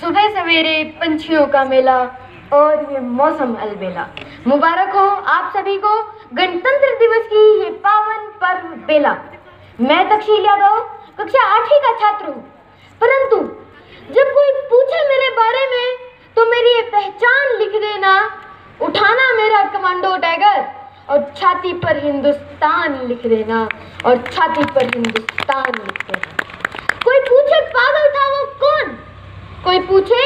सुबह सवेरे पंछियों का मेला और ये मौसम अलबेला। मुबारक हो आप सभी को गणतंत्र दिवस की ये पावन पर्व बेला। मैं तक्षशिला यादव कक्षा 8वीं का छात्र हूँ, परंतु जब कोई पूछे मेरे बारे में तो मेरी ये पहचान लिख देना, उठाना मेरा कमांडो टाइगर और छाती पर हिंदुस्तान लिख देना, और छाती पर हिंदुस्तान लिख देना। कोई पूछे पागल था वो कौन, कोई पूछे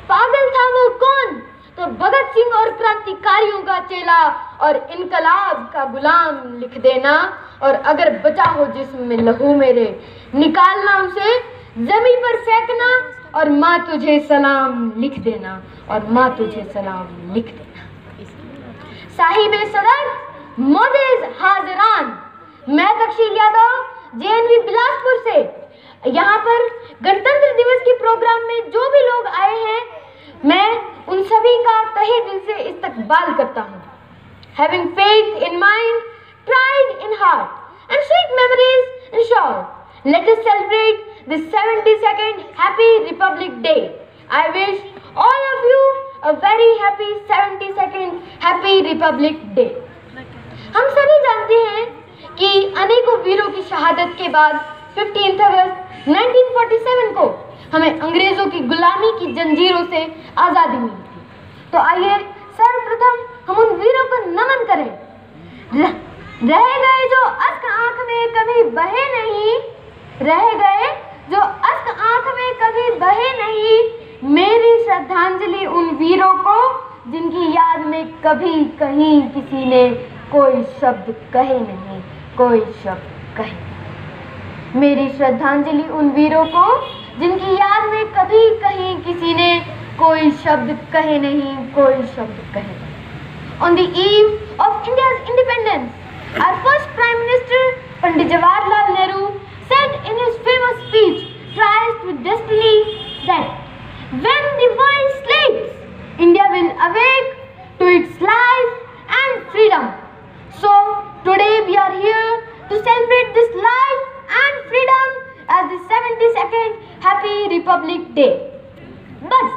पागल था वो कौन, तो भगत सिंह और क्रांतिकारियों का चेला और इनकलाब का गुलाम लिख देना। और अगर बचा हो जिस्म में लहू मेरे, निकालना उसे जमीन पर फेंकना, और माँ तुझे सलाम लिख देना, और माँ तुझे सलाम लिख देना। साहिबे सदर मोदेज हाजिरान, मैं तक्षशिला यादव JNV बिलासपुर से यहाँ पर गणतंत्र दिवस के प्रोग्राम में जो भी लोग आए हैं, मैं उन सभी का तहे दिल से इस्तकबाल करता हूँ। Having faith in mind, pride in heart, and sweet memories in shore, let us celebrate this 72nd Happy Republic Day. I wish all of you a very happy 72nd Happy Republic Day. हम सभी जानते हैं कि अनेकों वीरों की शहादत के बाद 15 अगस्त 1947 को हमें अंग्रेजों की गुलामी की जंजीरों से आज़ादी मिली थी। तो आइए सर्वप्रथम हम उन वीरों को नमन करें। रह गए जो अश्क आंख में कभी बहे नहीं, रह गए जो अश्क आंख में कभी बहे नहीं, मेरी श्रद्धांजलि उन वीरों को जिनकी याद में कभी कहीं किसी ने कोई शब्द कहे नहीं, कोई शब्द कहे नहीं। मेरी श्रद्धांजलि उन वीरों को जिनकी याद में कभी कहीं किसी ने कोई शब्द कहे नहीं, कोई शब्द कहे नहीं। On the eve of India's independence, our first Prime Minister, Pandit Jawaharlal Nehru, said in his famous speech, Traced with Destiny, that when the world sleeps, India will awake to its life and freedom. So today we are here to celebrate this life and freedom as the 72nd Happy Republic Day. But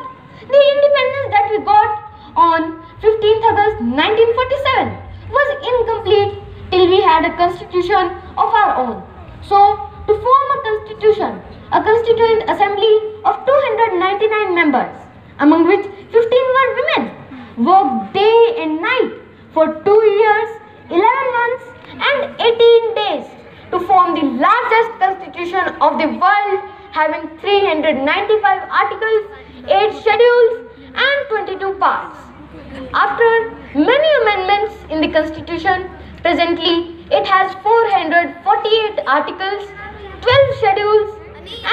the independence that we got on 15th August 1947 was incomplete till we had a constitution of our own. So to form a constitution, a constituent assembly of 299 members, among which 15 were women, worked day and night for 2 years, 11 months and 18 days to form the largest constitution of the world, having 395 articles, 8 schedules and 22 parts. After many amendments in the constitution, presently it has 448 articles, 12 schedules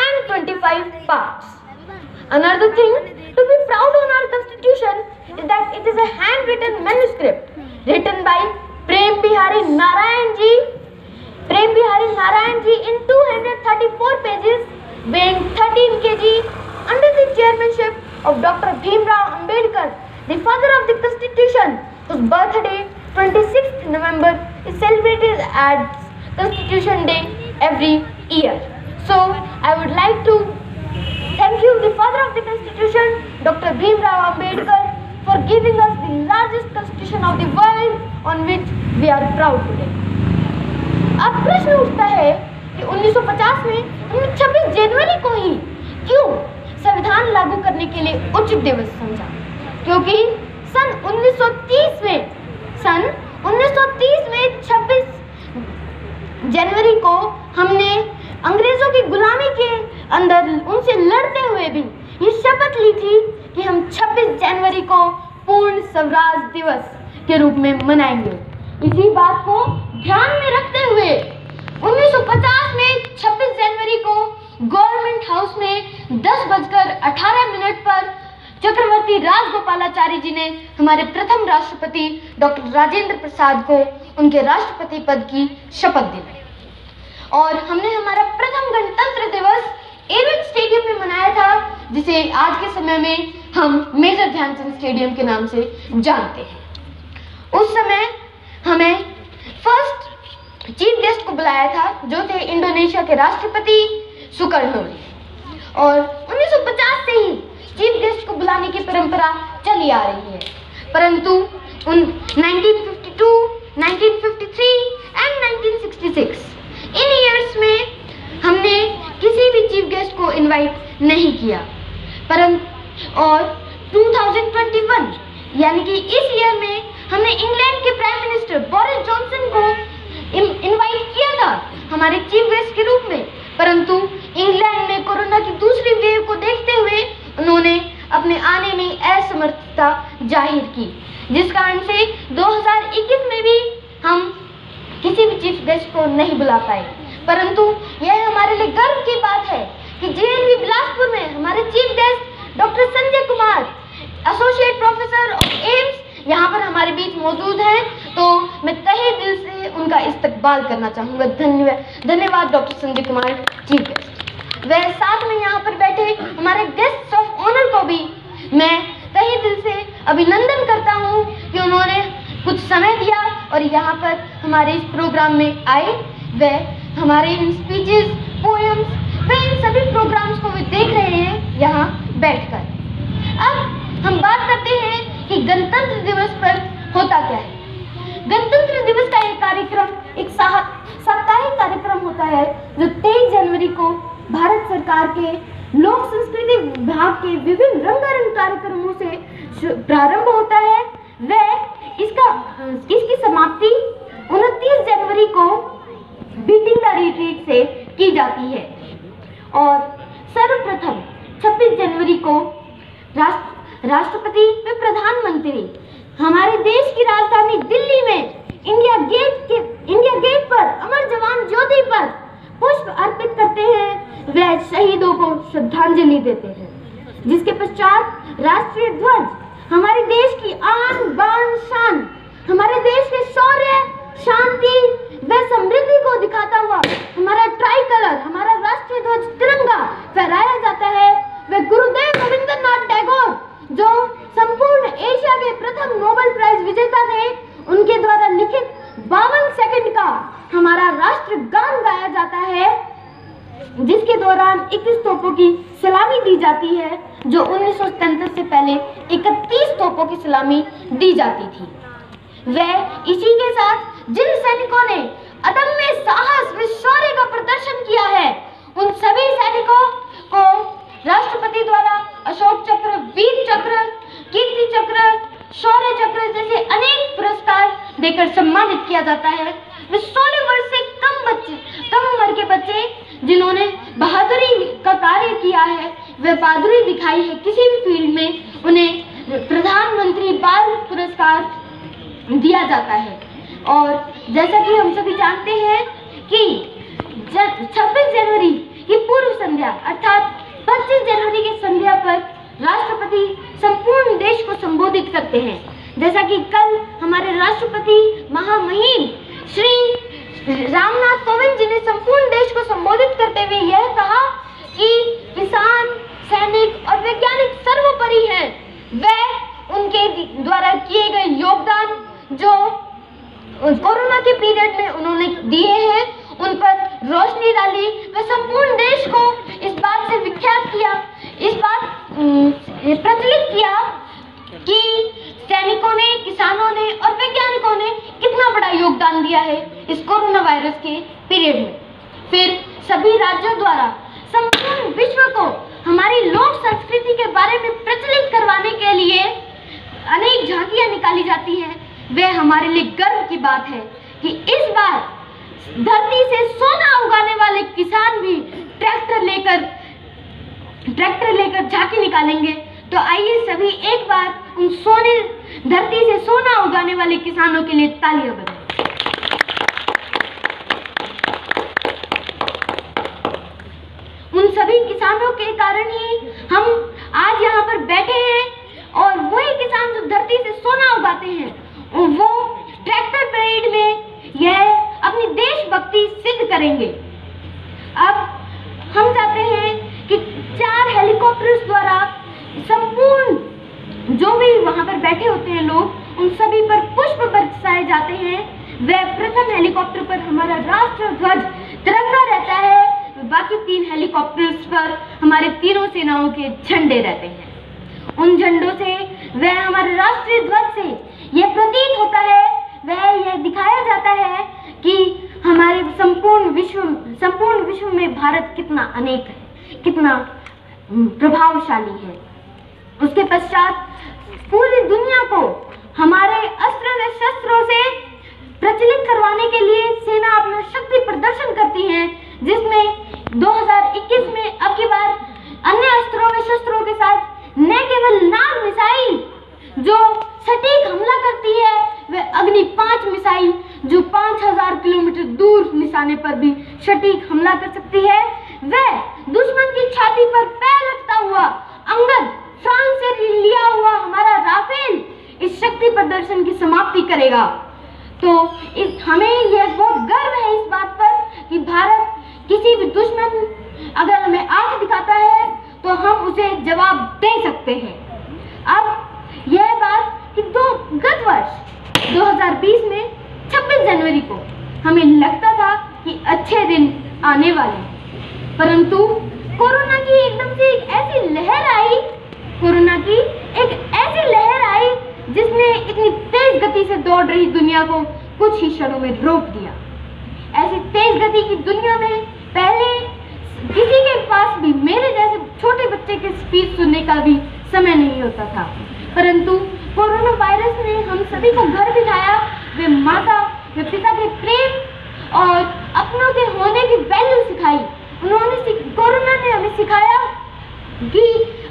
and 25 parts. Another thing to be proud on our constitution is that it is a handwritten manuscript written by Prem Bihari Narayan ji in 234 pages, weighing 13 kg, under the chairmanship of Dr. Bhimrao Ambedkar, the father of the Constitution, whose birthday 26th November is celebrated as Constitution Day every year. So I would like to thank you, the father of the Constitution, Dr. Bhimrao Ambedkar, for giving us the largest constitution of the world on which we are proud today. अब प्रश्न उठता है कि 1950 में हमने 26 जनवरी को ही क्यों संविधान लागू करने के लिए उचित दिवस समझा, क्योंकि सन 1930 में 26 जनवरी को हमने अंग्रेजों की गुलामी के अंदर उनसे लड़ते हुए भी ये शपथ ली थी कि हम 26 जनवरी को पूर्ण स्वराज दिवस के रूप में मनाएंगे। इसी बात को ध्यान में रखते हुए 1950 में 26 जनवरी को गवर्नमेंट हाउस में 10:18 पर चक्रवर्ती राजगोपालाचारी जी ने हमारे प्रथम राष्ट्रपति डॉक्टर राजेंद्र प्रसाद को उनके राष्ट्रपति पद की शपथ दिलाई, और हमने हमारा प्रथम गणतंत्र दिवस एविन स्टेडियम में मनाया था, जिसे आज के समय में हम मेजर ध्यानचंद स्टेडियम के नाम से जानते हैं। उस समय हमें फर्स्ट चीफ गेस्ट को बुलाया था, जो थे इंडोनेशिया के राष्ट्रपति सुकर्णो, और 1950 से ही चीफ परंपरा चली आ रही है। परंतु उन 1952, 1953 एंड 1966 इन ईयर्स में हमने किसी भी चीफ गेस्ट को इनवाइट नहीं किया। परंतु और 2021 यानी कि इस ईयर में हमने इंग्लैंड के प्राइम मिनिस्टर बोरिस जॉनसन को इनवाइट किया था हमारे चीफ गेस्ट के रूप में। परंतु इंग्लैंड में कोरोना की दूसरी वेव को देखते हुए उन्होंने अपने आने में असमर्थता जाहिर की, जिस कारण से 2021 में भी हम किसी भी चीफ गेस्ट को नहीं बुला पाए। परंतु यह हमारे लिए गर्व की बात है कि जेएनवी बिलासपुर में हमारे chief guest doctor Sanjay Kumar, associate professor of AIIMS, यहाँ पर हमारे बीच मौजूद हैं। तो मैं तहे दिल से उनका इस्तकबाल करना चाहूँगा। धन्यवाद doctor Sanjay Kumar chief guest. वह साथ में यहाँ पर बैठे हमारे गेस्ट ऑफ ऑनर को भी मैं तहे दिल से अभिनंदन करता हूँ कि उन्होंने कुछ समय दिया और यहाँ पर हमारे इस प्रोग्राम में आए। वह हमारे इन स्पीचेस, पोएम्स, वह इन सभी प्रोग्राम्स को वे देख रहे हैं यहाँ बैठकर। अब हम बात करते हैं कि गणतंत्र दिवस पर होता क्या है। गणतंत्र दिवस का एक कार्यक्रम एक साप्ताहिक कार्यक्रम होता है जो 23 जनवरी को भारत सरकार के लोक संस्कृति विभाग के विभिन्न रंगारंग कार्यक्रमों से प्रारंभ होता है। इसकी समाप्ति 29 जनवरी को बीटिंग द रिट्रीट से की जाती है और सर्वप्रथम 26 जनवरी को राष्ट्रपति व प्रधानमंत्री हमारे देश की राजधानी दिल्ली में इंडिया गेट पर अमर जवान ज्योति पर पुष्प अर्पित करते हैं, वे शहीदों को श्रद्धांजलि देते हैं। जिसके पश्चात राष्ट्रीय ध्वज हमारे देश की आन बान शान, हमारे देश के शौर्य, शांति व समृद्धि को दिखाता हुआ हमारा ट्राई कलर, हमारा राष्ट्रीय ध्वज तिरंगा फहराया जाता है। वे गुरुदेव रविंद्रनाथ टैगोर जो संपूर्ण एशिया के प्रथम नोबेल प्राइज विजेता थे, उनके द्वारा लिखित 52 सेकंड का हमारा राष्ट्रगान गाया जाता है, जिसके दौरान 21 तोपों की सलामी दी जाती है, जो 1977 से पहले 31 तोपों की सलामी दी जाती थी। वह इसी के साथ जिन सैनिकों ने अदम्य साहस व शौर्य का प्रदर्शन किया है, उन सभी सैनिकों को राष्ट्रपति द्वारा अशोक चक्र, वीर चक्र, कीर्ति चक्र, शौर्य चक्र जैसे अनेक पुरस्कार देकर सम्मानित किया जाता है। वे 16 वर्ष से कम उम्र के बच्चे जिन्होंने बहादुरी का कार्य किया है, वे बहादुरी दिखाई है किसी भी फील्ड में, उन्हें प्रधानमंत्री बाल पुरस्कार दिया जाता है। और जैसा कि हम सभी जानते हैं कि 26 जनवरी की पूर्व संध्या अर्थात 25 जनवरी की संध्या पर राष्ट्रपति संपूर्ण देश को संबोधित करते हैं। जैसा कि कल हमारे राष्ट्रपति महामहिम श्री रामनाथ कोविंद जी ने संपूर्ण देश को संबोधित करते हुए यह कहा कि किसान, सैनिक और वैज्ञानिक सर्वोपरि हैं। वह उनके द्वारा किए गए योगदान जो कोरोना के पीरियड में उन्होंने दिए हैं, उन पर रोशनी डाली व संपूर्ण देश को इस बात से विख्यात किया, इस बात प्रचलित किया कि सैनिकों ने, किसानों ने और वैज्ञानिकों ने कितना बड़ा योगदान दिया है इस कोरोना वायरस के पीरियड में। फिर सभी राज्यों द्वारा संपूर्ण विश्व को हमारी लोक संस्कृति के बारे में प्रचलित करवाने के लिए अनेक झांकियां निकाली जाती हैं। वह हमारे लिए गर्व की बात है कि इस बार धरती से सोना उगाने वाले किसान भी ट्रैक्टर लेकर झांकी निकालेंगे। तो आइए सभी एक बार उन धरती से सोना उगाने वाले किसानों के लिए तालियां बजाएं। उन सभी किसानों के कारण ही हम आज यहाँ पर बैठे हैं और वही किसान जो धरती से सोना उगाते हैं, वो ट्रैक्टर परेड में यह अपनी देशभक्ति सिद्ध करेंगे। अब हम चाहते हैं कि 4 हेलीकॉप्टर्स द्वारा संपूर्ण जो भी वहां पर बैठे होते हैं लोग, उन सभी पर पुष्प बरसाए जाते हैं। वह प्रथम हेलीकॉप्टर पर हमारा राष्ट्र ध्वज तिरंगा रहता है, बाकी 3 हेलीकॉप्टर्स पर हमारे तीनों सेनाओं के झंडे रहते हैं। उन झंडों से, वह हमारे राष्ट्रीय ध्वज से यह प्रतीत होता है, वह यह दिखाया जाता है कि हमारे संपूर्ण विश्व में भारत कितना अनेक है, कितना प्रभावशाली है। उसके पश्चात पूरी दुनिया को हमारे अस्त्र व शस्त्रों से प्रचलित करवाने के लिए सेना अपना शक्ति प्रदर्शन करती है, जिसमें 2021 में अब की बार अन्य अस्त्रों व शस्त्रों के साथ न केवल नाग मिसाइल जो सटीक हमला करती है, वह अग्नि 5 मिसाइल जो 5000 किलोमीटर दूर निशाने पर भी सटीक हमला कर सकती है, वह दुश्मन की छाती पर पैर रखता हुआ अंगद फ्रांस से लिया हुआ हमारा राफेल इस शक्ति प्रदर्शन की समाप्ति करेगा। तो हमें यह बहुत गर्व है इस बात पर कि भारत किसी भी दुश्मन अगर हमें आंख दिखाता है तो हम उसे जवाब दे सकते हैं। अब यह बात कि गत वर्ष 2020 में 26 जनवरी को हमें लगता था कि अच्छे दिन आने वाले, परंतु कोरोना की एकदम से एक ऐसी लहर आई, जिसने इतनी तेज गति से दौड़ रही दुनिया को कुछ ही क्षणों में रोक दिया। ऐसी तेज गति की दुनिया में पहले किसी के पास भी मेरे जैसे छोटे बच्चे के स्पीच सुनने का भी समय नहीं होता था, परंतु कोरोना वायरस ने हम सभी को घर बिठाया, वे माता वे पिता के प्रेम और अपनों के होने की वैल्यू सिखाई। कोरोना ने हमें सिखाया कि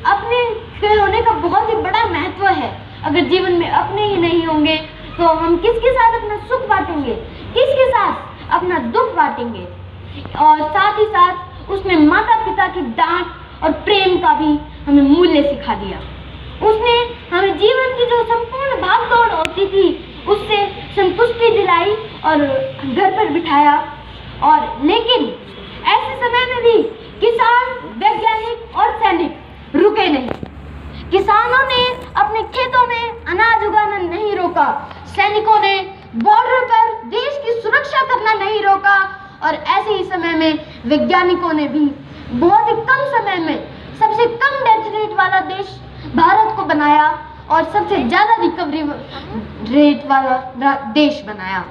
अपने के होने का बहुत ही बड़ा महत्व है। अगर जीवन में अपने ही नहीं होंगे तो हम किसके साथ अपना सुख बांटेंगे, किसके साथ अपना दुख बांटेंगे। और साथ ही साथ उसने माता पिता की डांट और प्रेम का भी हमें मूल्य सिखा दिया। उसने हमें जीवन की जो संपूर्ण भागदौड़ होती थी उससे संतुष्टि दिलाई और घर पर बिठाया। और लेकिन ऐसे समय में भी किसान, वैज्ञानिक और सैनिक रुके नहीं। किसानों ने अपने खेतों में अनाज उगाना नहीं रोका, सैनिकों ने बॉर्डर पर देश की सुरक्षा करना नहीं रोका, और ऐसे ही समय में वैज्ञानिकों ने भी बहुत ही कम समय में सबसे कम डेथ रेट वाला देश भारत को बनाया और सबसे ज्यादा रिकवरी रेट वाला देश बनाया।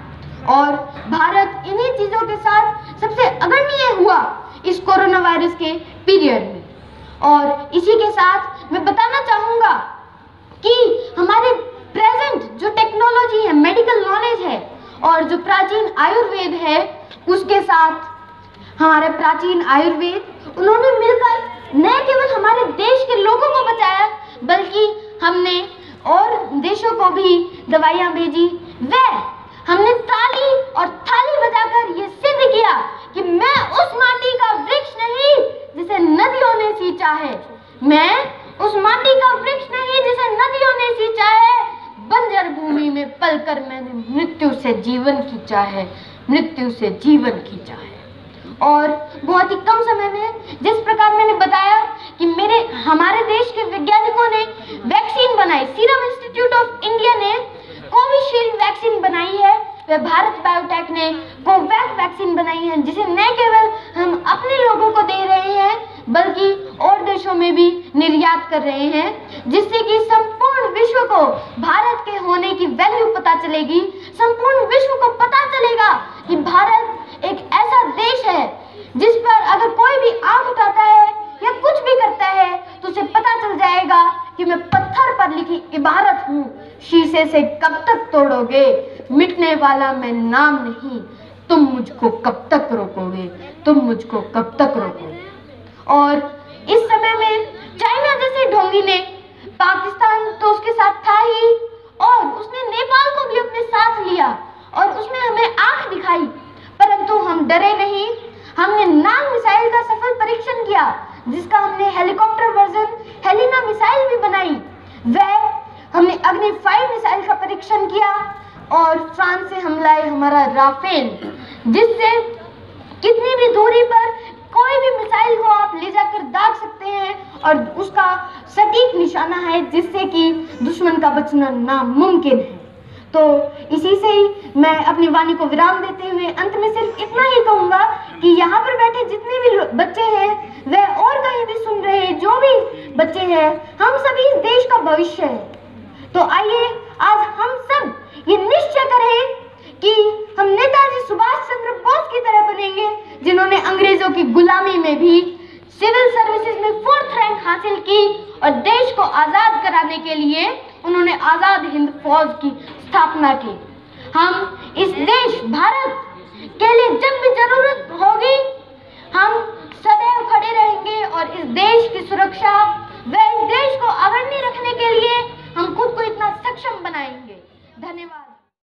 और भारत इन्हीं चीजों के साथ सबसे अग्रणीय हुआ इस कोरोना वायरस के पीरियड में। और इसी के साथ मैं बताना चाहूंगा कि हमारे प्रेजेंट जो टेक्नोलॉजी है, मेडिकल नॉलेज है और जो प्राचीन आयुर्वेद है, उसके साथ हमारे प्राचीन आयुर्वेद उन्होंने मिलकर न केवल हमारे देश के लोगों को बचाया, बल्कि हमने और देशों को भी दवाइयां भेजी। हमने ताली और थाली बजाकर ये सिद्ध किया कि मैं उस माटी का वृक्ष नहीं जिसे नदियों ने सींचा है, मैं उस माटी का वृक्ष नहीं जिसे नदियों ने सींचा है। बंजर भूमि में पलकर मैंने मृत्यु से जीवन खींचा है, मृत्यु से जीवन खींचा है। और बहुत ही कम समय में, जिस प्रकार मैंने बताया कि हमारे देश के वैज्ञानिकों ने वैक्सीन बनाई, सीरम इंस्टीट्यूट ऑफ इंडिया ने कोविशील्ड वैक्सीन बनाई है, वे भारत बायोटेक ने कोवैक्स वैक्सीन बनाई है, जिसे न केवल हम अपने लोगों को दे रहे हैं बल्कि और देशों में भी निर्यात कर रहे हैं, जिससे कि संपूर्ण विश्व को भारत के होने की वैल्यू पता चलेगी। संपूर्ण विश्व को पता चलेगा कि भारत एक ऐसा देश है जिस पर अगर कोई भी आंख उठाता है या कुछ भी करता है तो उसे पता चल जाएगा कि मैं पत्थर पर लिखी इबारत हूँ, शीशे से कब तक तोड़ोगे, मिटने वाला मैं नाम नहीं, तुम मुझको कब तक रोकोगे, तुम मुझको कब तक रोकोगे। और इस समय में चाइना जैसे ढोंगी ने, पाकिस्तान तो उसके साथ था ही, और उसने नेपाल को भी अपने साथ लिया और उसने हमें आंख दिखाई, परंतु हम डरे नहीं। हमने नाग मिसाइल का सफल परीक्षण किया, जिसका हमने हेलीकॉप्टर वर्जन हेलिना मिसाइल भी बनाई। हमने अग्नि 5 मिसाइल का परीक्षण किया और फ्रांस से हम लाए हमारा राफेल, जिससे कितनी भी दूरी पर कोई भी मिसाइल को आप ले जाकर दाग सकते हैं और उसका सटीक निशाना है, जिससे कि दुश्मन का बचना नामुमकिन है। तो इसी से ही मैं अपनी वाणी को विराम देते हुए अंत में सिर्फ इतना ही कहूँगा कि यहाँ पर बैठे जितने भी बच्चे हैं, व और कहीं भी सुन रहे जो भी बच्चे हैं, हम सभी इस देश का भविष्य है। तो आइए आज हम सब ये निश्चय करें कि हम नेताजी सुभाष चंद्र बोस की तरह बनेंगे, जिन्होंने अंग्रेजों की गुलामी में भी सिविल सर्विसेज में 4th रैंक हासिल की और देश को आजाद कराने के लिए उन्होंने आजाद हिंद फौज की स्थापना की। हम इस देश भारत के लिए जब भी जरूरत होगी हम सदैव खड़े रहेंगे और इस देश की सुरक्षा व इस देश को अग्रणी रखने के लिए हम खुद को इतना सक्षम बनाएंगे। धन्यवाद।